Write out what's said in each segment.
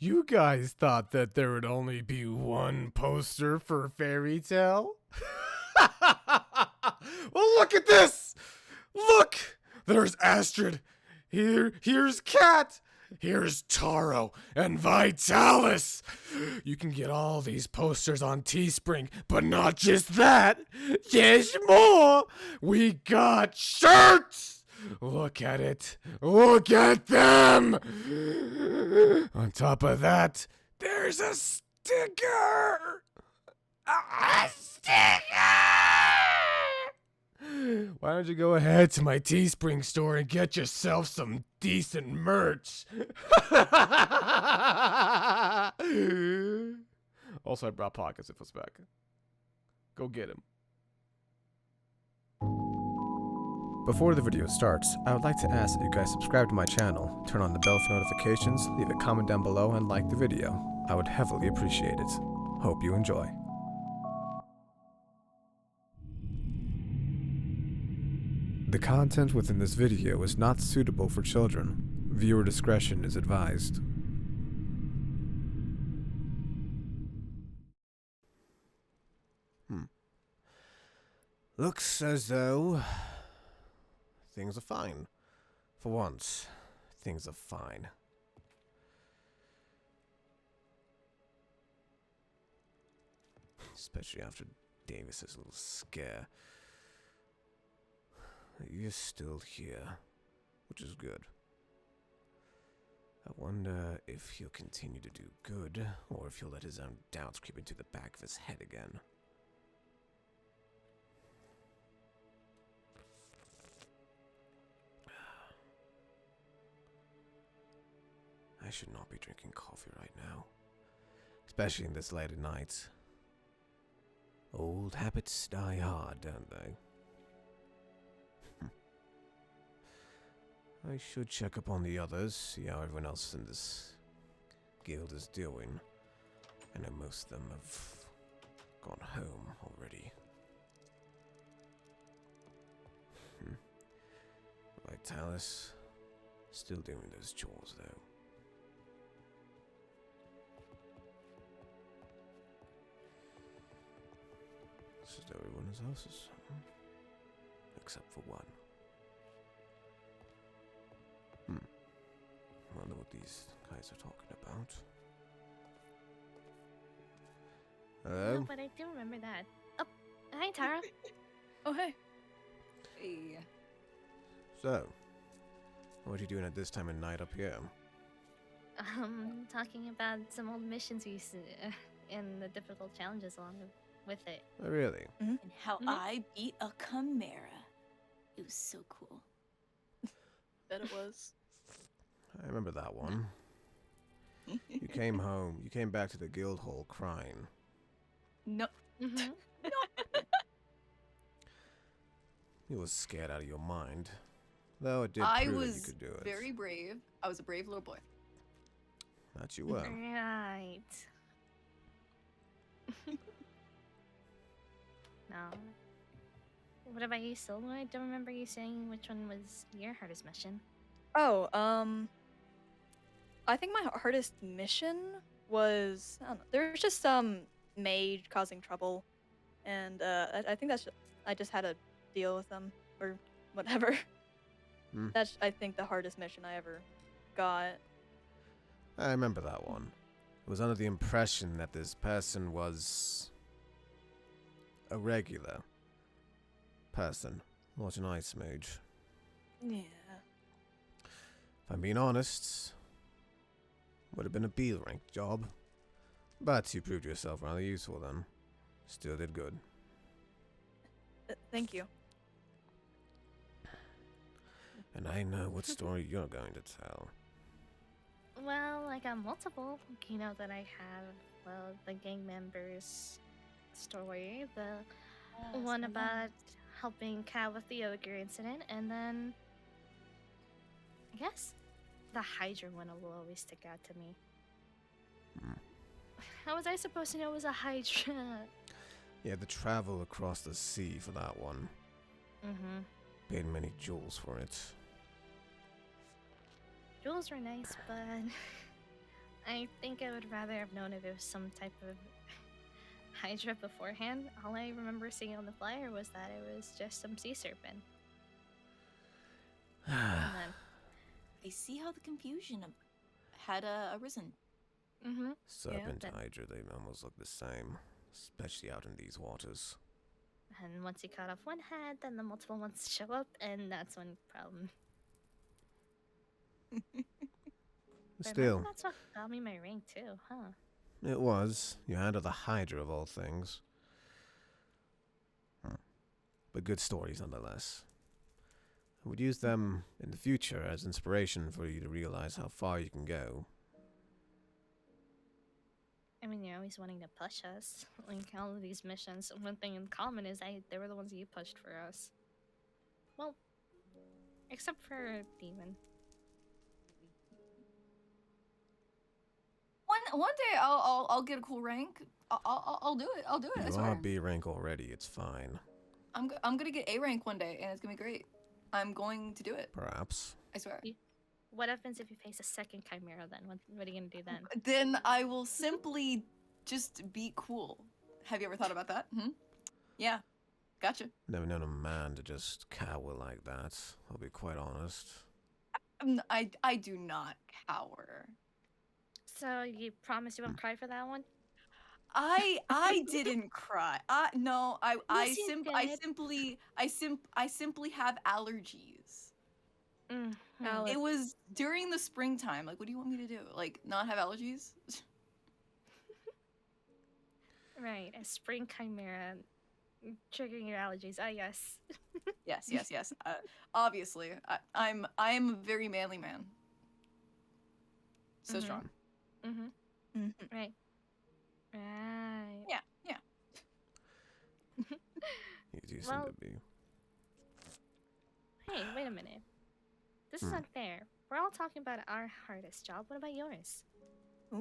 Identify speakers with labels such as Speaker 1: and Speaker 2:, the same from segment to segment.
Speaker 1: You guys thought that there would only be one poster for Fairy Tale? Well, look at this! Look! There's Astrid. Here's Cat. Here's Taro and Vitalis. You can get all these posters on Teespring, but not just that. There's more. We got shirts. Look at it. Look at them. On top of that, there's a sticker. A sticker. Why don't you go ahead to my Teespring store and get yourself some decent merch? Also, I brought pockets if it's back. Go get him. Before the video starts, I would like to ask that you guys subscribe to my channel, turn on the bell for notifications, leave a comment down below, and like the video. I would heavily appreciate it. Hope you enjoy. The content within this video is not suitable for children. Viewer discretion is advised. Looks as though things are fine. For once, things are fine. Especially after Davis's little scare. You're still here, which is good. I wonder if he'll continue to do good, or if he'll let his own doubts creep into the back of his head again. I should not be drinking coffee right now, especially in this late at night. Old habits die hard, don't they? I should check up on the others, see how everyone else in this guild is doing. I know most of them have gone home already. Vitalis, still doing those chores though. This is everyone's houses, except for one. I wonder what these guys are talking about. Hello?
Speaker 2: No, but I do remember that. Oh, hi, Taro.
Speaker 3: Oh, hey. Hey.
Speaker 1: So, what are you doing at this time of night up here?
Speaker 2: Talking about some old missions we used to do, and the difficult challenges along with it.
Speaker 1: Oh, really?
Speaker 3: Mm-hmm.
Speaker 4: And how I beat a chimera. It was so cool.
Speaker 3: Bet it was.
Speaker 1: I remember that one. You came home. You came back to the guild hall crying.
Speaker 4: No.
Speaker 2: Mm-hmm.
Speaker 1: You was scared out of your mind. Though it did
Speaker 4: I
Speaker 1: prove that you
Speaker 4: was
Speaker 1: could do it.
Speaker 4: very brave. I was a brave little boy.
Speaker 1: That you were.
Speaker 2: Right. No. What about you, Silva? I don't remember you saying which one was your hardest mission.
Speaker 3: Oh, I think my hardest mission was, I don't know, there was just some mage causing trouble, and I think I just had to deal with them, or whatever. That's, I think, the hardest mission I ever got.
Speaker 1: I remember that one. I was under the impression that this person was a regular person, not an ice mage.
Speaker 3: Yeah.
Speaker 1: If I'm being honest, would have been a B rank job. But you proved yourself rather useful then. Still did good.
Speaker 3: Thank you.
Speaker 1: And I know what story you're going to tell.
Speaker 2: Well, I got multiple. You know that I have, well, the gang members story, the one about helping Kat with the ogre incident, and then I guess the Hydra one will always stick out to me. How was I supposed to know it was a Hydra?
Speaker 1: Yeah, the travel across the sea for that one.
Speaker 2: Mm-hmm.
Speaker 1: Paid many jewels for it.
Speaker 2: Jewels were nice, but I think I would rather have known if it was some type of Hydra beforehand. All I remember seeing on the flyer was that it was just some sea serpent. And then,
Speaker 4: I see how the confusion had arisen.
Speaker 1: Serpent
Speaker 2: then-
Speaker 1: Hydra, they almost look the same, especially out in these waters.
Speaker 2: and once you cut off one head, then the multiple ones show up, and that's when problem. But
Speaker 1: Still,
Speaker 2: maybe that's what got me my ring too, huh?
Speaker 1: it was. You handled the Hydra of all things. But good stories nonetheless. I would use them in the future as inspiration for you to realize how far you can go.
Speaker 2: I mean, you're always wanting to push us. Like all of these missions, one thing in common is they were the ones you pushed for us. Well, except for Demon.
Speaker 5: One day I'll get a cool rank. I'll do it. I'll do it. I
Speaker 1: You
Speaker 5: swear.
Speaker 1: are B rank already, it's fine.
Speaker 5: I'm gonna get A rank one day, and it's gonna be great. I'm going to do it.
Speaker 1: Perhaps.
Speaker 5: I swear.
Speaker 2: What happens if you face a second Chimera then? What are you gonna do then?
Speaker 5: Then I will simply just be cool. Have you ever thought about that? Yeah. Gotcha.
Speaker 1: Never known a man to just cower like that, I'll be quite honest.
Speaker 5: I do not cower.
Speaker 2: So you promise you won't cry for that one?
Speaker 5: I didn't cry. No, I
Speaker 2: Yes, you did.
Speaker 5: simply have allergies.
Speaker 3: Alex.
Speaker 5: It was during the springtime. Like, what do you want me to do? Like, not have allergies?
Speaker 2: Right, a spring Chimera triggering your allergies. Ah, yes.
Speaker 5: Yes. Obviously, I am a very manly man. So
Speaker 2: Mhm.
Speaker 5: strong.
Speaker 2: Right. Right.
Speaker 5: Yeah.
Speaker 1: You do seem
Speaker 2: Well-
Speaker 1: to be.
Speaker 2: Hey, wait a minute. This is unfair. We're all talking about our hardest job. What about yours?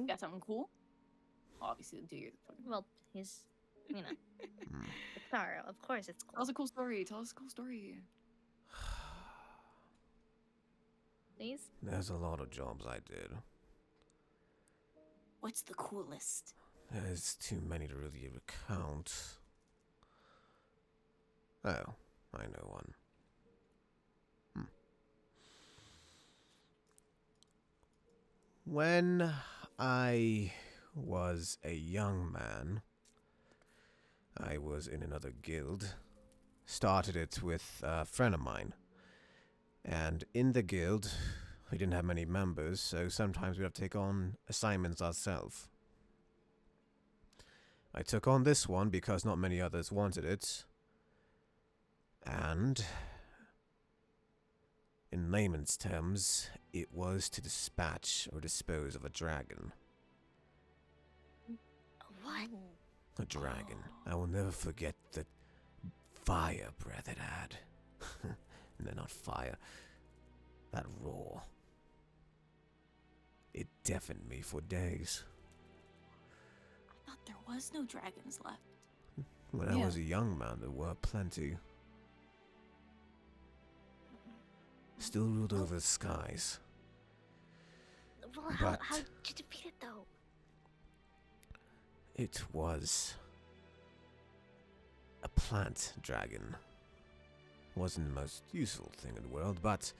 Speaker 5: Got something cool? Obviously, do your fucking.
Speaker 2: Well, he's, you know, it's Taro. Of course it's
Speaker 5: Tell
Speaker 2: cool.
Speaker 5: us a cool story. Tell us a cool story.
Speaker 2: Please?
Speaker 1: There's a lot of jobs I did.
Speaker 4: What's the coolest?
Speaker 1: There's too many to really recount. Oh, I know one. When I was a young man, I was in another guild. Started it with a friend of mine. And in the guild, we didn't have many members, so sometimes we'd have to take on assignments ourselves. I took on this one because not many others wanted it. And, in layman's terms, it was to dispatch or dispose of a dragon.
Speaker 2: What?
Speaker 1: A dragon. I will never forget the fire breath it had. No, not fire. That roar. It deafened me for days.
Speaker 4: I thought there was no dragons left.
Speaker 1: When I
Speaker 5: Yeah.
Speaker 1: was a young man, there were plenty. Still ruled over the skies.
Speaker 2: Well, how
Speaker 1: But-
Speaker 2: did you defeat it though?
Speaker 1: It was a plant dragon. Wasn't the most useful thing in the world, but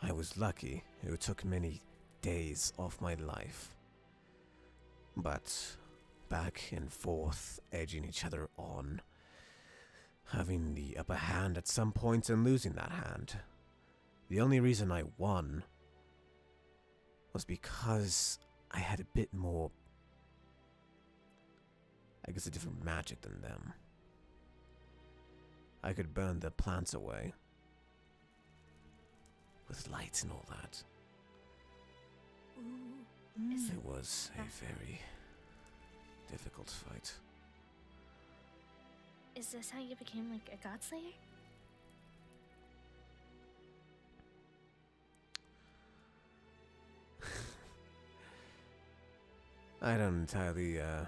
Speaker 1: I was lucky. It took many days off my life. But back and forth, edging each other on, having the upper hand at some point and losing that hand. The only reason I won was because I had a bit more, I guess, a different magic than them. I could burn the plants away with light and all that.
Speaker 2: Is
Speaker 1: It was a very difficult fight.
Speaker 2: Is this how you became like a Godslayer?
Speaker 1: I don't entirely, know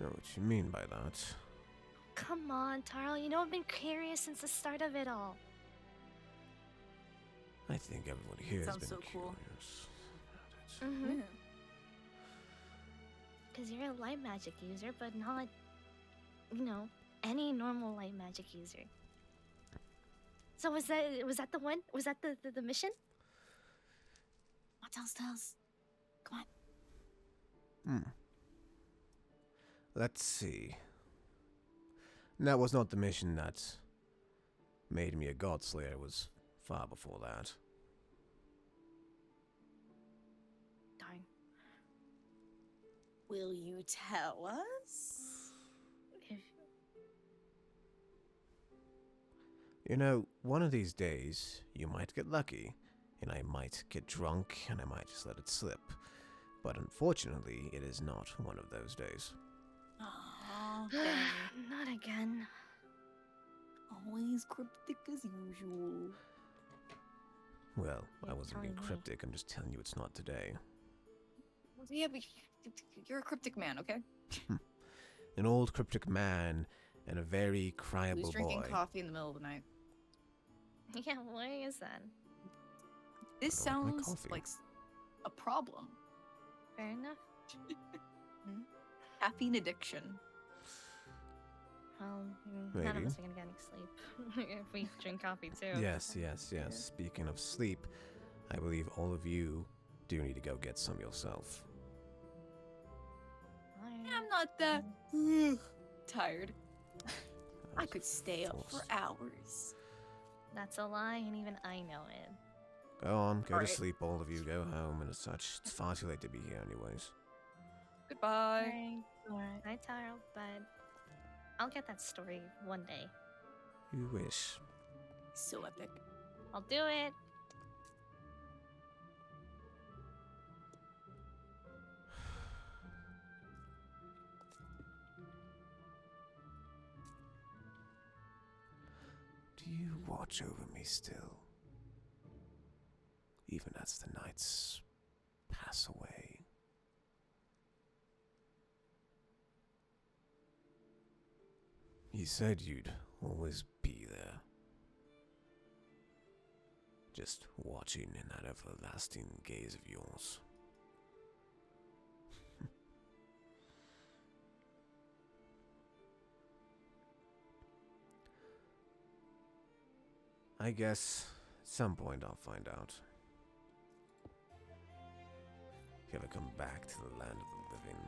Speaker 1: what you mean by that.
Speaker 2: Come on, Taro. You know I've been curious since the start of it all.
Speaker 1: I think everyone here has
Speaker 4: Sounds
Speaker 1: been
Speaker 4: so cool.
Speaker 1: curious about it.
Speaker 2: Mm-hmm.
Speaker 3: Yeah.
Speaker 2: Because you're a light magic user, but not, any normal light magic user. So was that the one? Was that the mission?
Speaker 5: Tell us. Come on.
Speaker 1: Hmm. Let's see. That was not the mission that made me a Godslayer. It was far before that.
Speaker 2: Darn.
Speaker 5: Will you tell us?
Speaker 2: If
Speaker 1: You know, one of these days, you might get lucky, and I might get drunk, and I might just let it slip. But unfortunately, it is not one of those days.
Speaker 5: Aw, dang.
Speaker 2: Not again.
Speaker 5: Always cryptic as usual.
Speaker 1: Well, I
Speaker 2: You're
Speaker 1: wasn't being
Speaker 2: telling me.
Speaker 1: cryptic, I'm just telling you it's not today.
Speaker 5: Yeah, but you're a cryptic man, okay?
Speaker 1: An old cryptic man and a very cryable
Speaker 5: Who's drinking
Speaker 1: boy.
Speaker 5: coffee in the middle of the night?
Speaker 2: Yeah, why is that?
Speaker 5: This
Speaker 1: I don't like my
Speaker 5: sounds
Speaker 1: coffee.
Speaker 5: like a problem.
Speaker 2: Fair enough.
Speaker 5: Caffeine addiction.
Speaker 2: Well, none of
Speaker 1: Maybe.
Speaker 2: us are gonna get any sleep if we drink coffee too.
Speaker 1: Yes. Speaking of sleep, I believe all of you do need to go get some yourself.
Speaker 2: Alright.
Speaker 5: I'm not that tired. I could stay up for
Speaker 1: Force.
Speaker 5: hours.
Speaker 2: That's a lie, and even I know it.
Speaker 1: Go on, go to
Speaker 5: Alright.
Speaker 1: sleep, all of you. Go home and as such. It's far too late to be here anyways.
Speaker 5: Goodbye.
Speaker 2: Alright. Hi, Taro, but I'll get that story one day.
Speaker 1: You wish.
Speaker 5: So epic.
Speaker 2: I'll do it.
Speaker 1: Do you watch over me still? Even as the nights pass away. You said you'd always be there. Just watching in that everlasting gaze of yours. I guess at some point I'll find out. If you ever come back to the land of the living.